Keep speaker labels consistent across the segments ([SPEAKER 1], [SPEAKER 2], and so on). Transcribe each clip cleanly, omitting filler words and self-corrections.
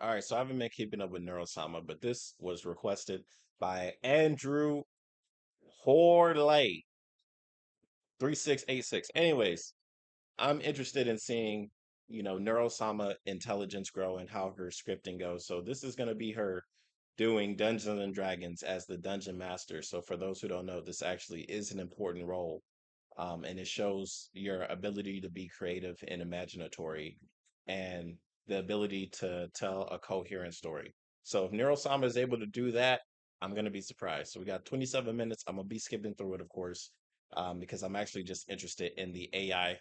[SPEAKER 1] All right, so I haven't been keeping up with Neurosama, but this was requested by Andrew Horley 3686. Anyways, I'm interested in seeing, Neurosama intelligence grow and how her scripting goes. So this is going to be her doing Dungeons and Dragons as the dungeon master. So for those who don't know, this actually is an important role. And it shows your ability to be creative and imaginatory and the ability to tell a coherent story. So if Neurosama is able to do that, I'm going to be surprised. So we got 27 minutes. I'm going to be skipping through it, of course, because I'm actually just interested in the AI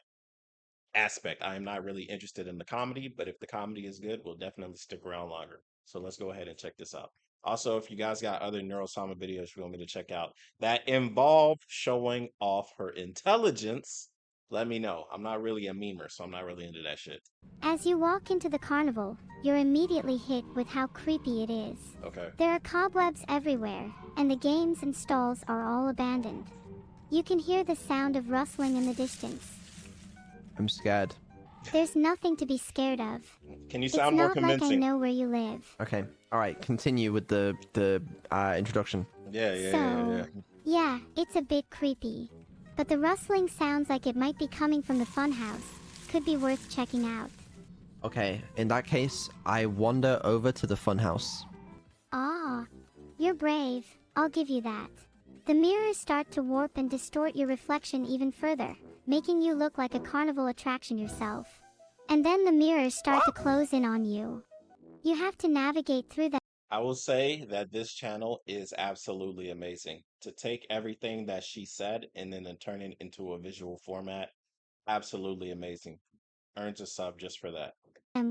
[SPEAKER 1] aspect. I am not really interested in the comedy, but if the comedy is good, we'll definitely stick around longer. So let's go ahead and check this out. Also, if you guys got other Neurosama videos you want me to check out that involve showing off her intelligence, let me know. I'm not really a memer, so I'm not really into that shit.
[SPEAKER 2] As you walk into the carnival, you're immediately hit with how creepy it is.
[SPEAKER 1] Okay.
[SPEAKER 2] There are cobwebs everywhere, and the games and stalls are all abandoned. You can hear the sound of rustling in the distance.
[SPEAKER 3] I'm scared.
[SPEAKER 2] There's nothing to be scared of.
[SPEAKER 1] Can you sound more
[SPEAKER 2] It's not like I
[SPEAKER 1] convincing?
[SPEAKER 2] know where you live.
[SPEAKER 3] Okay. All right. Continue with the introduction.
[SPEAKER 2] Yeah, it's a bit creepy. But the rustling sounds like it might be coming from the funhouse. Could be worth checking out.
[SPEAKER 3] Okay. In that case, I wander over to the funhouse.
[SPEAKER 2] Ah, you're brave. I'll give you that. The mirrors start to warp and distort your reflection even further, making you look like a carnival attraction yourself. And then the mirrors start to close in on you. You have to navigate through them.
[SPEAKER 1] I will say that this channel is absolutely amazing. To take everything that she said and then to turn it into a visual format, absolutely amazing. Earns a sub just for that.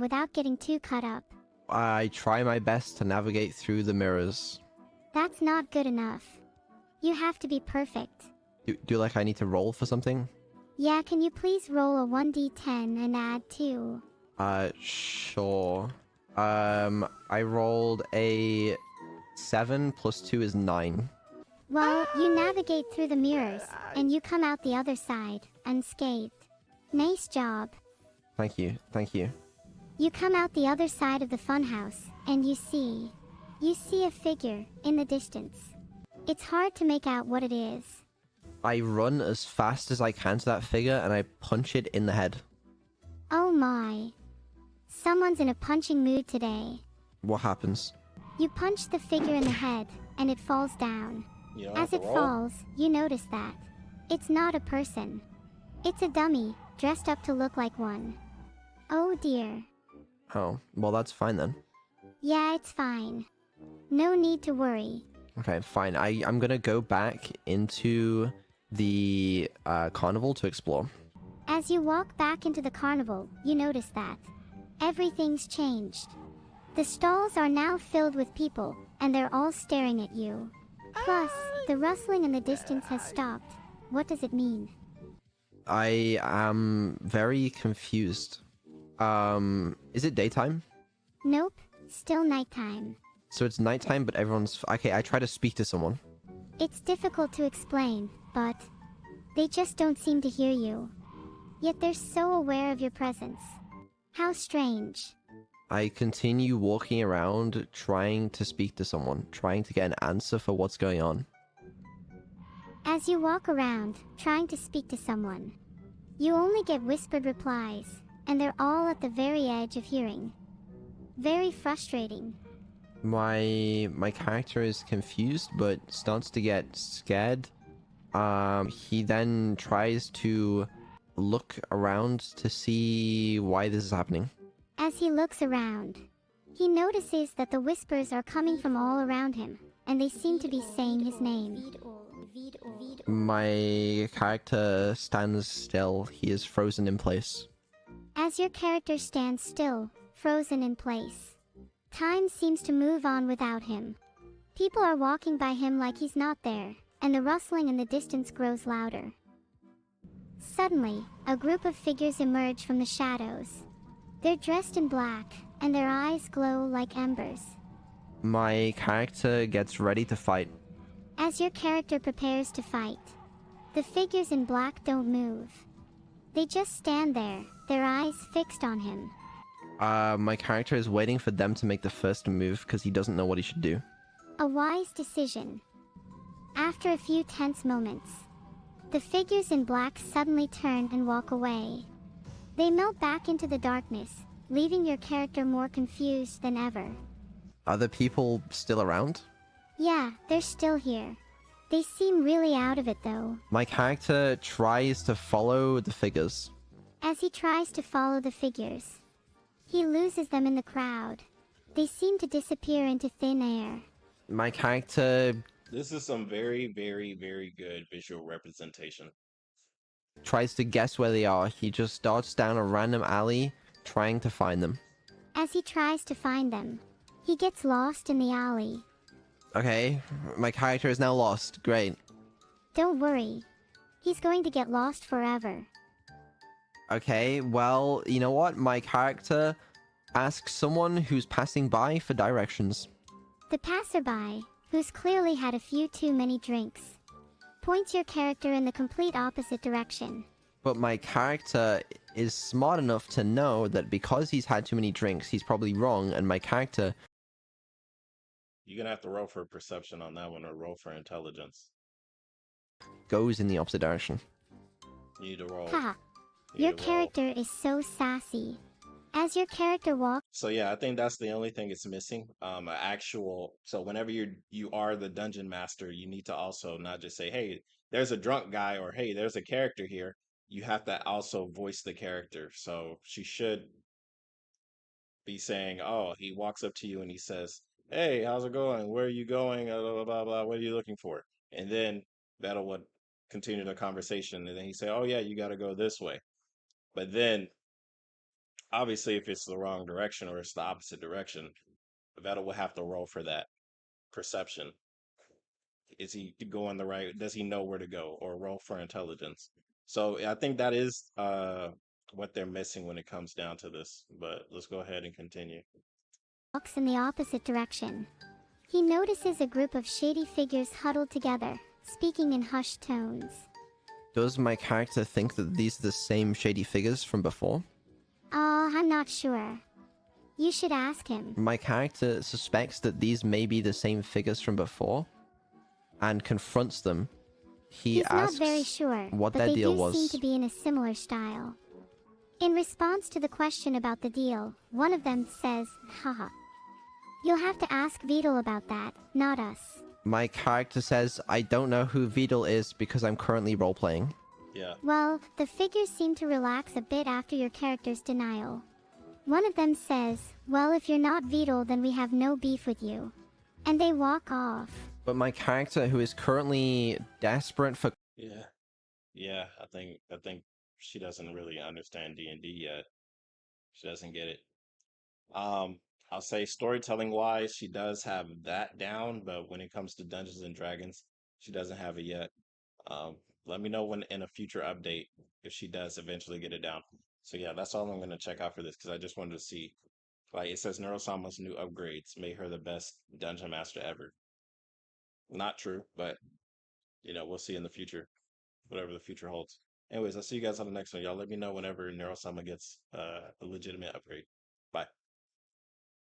[SPEAKER 2] Without getting too cut up.
[SPEAKER 3] I try my best to navigate through the mirrors.
[SPEAKER 2] That's not good enough. You have to be perfect.
[SPEAKER 3] Do like I need to roll for something?
[SPEAKER 2] Yeah, can you please roll a 1d10 and add 2?
[SPEAKER 3] Sure. I rolled a 7 plus 2 is 9.
[SPEAKER 2] Well, you navigate through the mirrors, and you come out the other side, unscathed. Nice job.
[SPEAKER 3] Thank you. Thank you.
[SPEAKER 2] You come out the other side of the funhouse, and you see a figure in the distance. It's hard to make out what it is.
[SPEAKER 3] I run as fast as I can to that figure and I punch it in the head.
[SPEAKER 2] Oh my. Someone's in a punching mood today.
[SPEAKER 3] What happens?
[SPEAKER 2] You punch the figure in the head, and it falls down. As it
[SPEAKER 1] roll?
[SPEAKER 2] falls, you notice that it's not a person. It's a dummy, dressed up to look like one. Oh dear.
[SPEAKER 3] Oh, well that's fine then.
[SPEAKER 2] Yeah, it's fine. No need to worry.
[SPEAKER 3] Okay, fine. I'm gonna go back into the carnival to explore.
[SPEAKER 2] As you walk back into the carnival, you notice that everything's changed. The stalls are now filled with people, and they're all staring at you. Plus, the rustling in the distance has stopped. What does it mean?
[SPEAKER 3] I am very confused. Is it daytime?
[SPEAKER 2] Nope, still nighttime.
[SPEAKER 3] So it's nighttime, but everyone's... Okay, I try to speak to someone.
[SPEAKER 2] It's difficult to explain, but they just don't seem to hear you. Yet they're so aware of your presence. How strange.
[SPEAKER 3] I continue walking around, trying to speak to someone, trying to get an answer for what's going on.
[SPEAKER 2] As you walk around, trying to speak to someone, you only get whispered replies, and they're all at the very edge of hearing. Very frustrating.
[SPEAKER 3] My character is confused, but starts to get scared. He then tries to look around to see why this is happening.
[SPEAKER 2] As he looks around, he notices that the whispers are coming from all around him, and they seem to be saying his name.
[SPEAKER 3] My character stands still. He is frozen in place.
[SPEAKER 2] As your character stands still, frozen in place, time seems to move on without him. People are walking by him like he's not there, and the rustling in the distance grows louder. Suddenly, a group of figures emerge from the shadows. They're dressed in black, and their eyes glow like embers.
[SPEAKER 3] My character gets ready to fight.
[SPEAKER 2] As your character prepares to fight, the figures in black don't move. They just stand there, their eyes fixed on him.
[SPEAKER 3] My character is waiting for them to make the first move because he doesn't know what he should do.
[SPEAKER 2] A wise decision. After a few tense moments, the figures in black suddenly turn and walk away. They melt back into the darkness, leaving your character more confused than ever.
[SPEAKER 3] Are the people still around?
[SPEAKER 2] Yeah, they're still here. They seem really out of it though.
[SPEAKER 3] My character tries to follow the figures.
[SPEAKER 2] As he tries to follow the figures, he loses them in the crowd. They seem to disappear into thin air.
[SPEAKER 3] My character
[SPEAKER 1] This is some very, very, very good visual representation.
[SPEAKER 3] tries to guess where they are. He just darts down a random alley trying to find them.
[SPEAKER 2] As he tries to find them, he gets lost in the alley.
[SPEAKER 3] Okay, my character is now lost. Great.
[SPEAKER 2] Don't worry. He's going to get lost forever.
[SPEAKER 3] Okay, well, you know what? My character asks someone who's passing by for directions.
[SPEAKER 2] The passerby, who's clearly had a few too many drinks, points your character in the complete opposite direction.
[SPEAKER 3] But my character is smart enough to know that because he's had too many drinks, he's probably wrong, and my character
[SPEAKER 1] You're gonna have to roll for perception on that one or roll for intelligence.
[SPEAKER 3] goes in the opposite direction.
[SPEAKER 1] You need to roll.
[SPEAKER 2] Haha,
[SPEAKER 1] You
[SPEAKER 2] your
[SPEAKER 1] need to roll.
[SPEAKER 2] character is so sassy. As your character walks,
[SPEAKER 1] So yeah, I think that's the only thing it's missing. An actual. So whenever you are the dungeon master, you need to also not just say, "Hey, there's a drunk guy," or "Hey, there's a character here." You have to also voice the character. So she should be saying, "Oh, he walks up to you and he says, 'Hey, how's it going? Where are you going? Blah blah blah. Blah. What are you looking for?'" And then that'll would continue the conversation. And then he say, "Oh yeah, you got to go this way." But then obviously, if it's the wrong direction or it's the opposite direction, Vettel will have to roll for that perception. Is he going the right? Does he know where to go? Or roll for intelligence? So I think that is what they're missing when it comes down to this. But let's go ahead and continue.
[SPEAKER 2] walks in the opposite direction. He notices a group of shady figures huddled together, speaking in hushed tones.
[SPEAKER 3] Does my character think that these are the same shady figures from before?
[SPEAKER 2] I'm not sure. You should ask him.
[SPEAKER 3] My character suspects that these may be the same figures from before and confronts them. He
[SPEAKER 2] He's not
[SPEAKER 3] asks
[SPEAKER 2] very sure,
[SPEAKER 3] what
[SPEAKER 2] but
[SPEAKER 3] their
[SPEAKER 2] they
[SPEAKER 3] deal
[SPEAKER 2] do seem
[SPEAKER 3] was.
[SPEAKER 2] to be in a similar style. In response to the question about the deal, one of them says, haha. You'll have to ask Beetle about that, not us.
[SPEAKER 3] My character says, I don't know who Vidal is because I'm currently role-playing.
[SPEAKER 1] Yeah.
[SPEAKER 2] Well, the figures seem to relax a bit after your character's denial. One of them says, well, if you're not Beetle, then we have no beef with you. And they walk off.
[SPEAKER 3] But my character, who is currently desperate for...
[SPEAKER 1] Yeah. Yeah. I think she doesn't really understand D&D yet. She doesn't get it. I'll say storytelling wise, she does have that down, but when it comes to Dungeons and Dragons, she doesn't have it yet. Um, Let me know when in a future update if she does eventually get it down. So yeah, that's all I'm gonna check out for this because I just wanted to see. Like it says, Neurosama's new upgrades made her the best dungeon master ever. Not true, but we'll see in the future, whatever the future holds. Anyways, I'll see you guys on the next one. Y'all let me know whenever Neurosama gets a legitimate upgrade.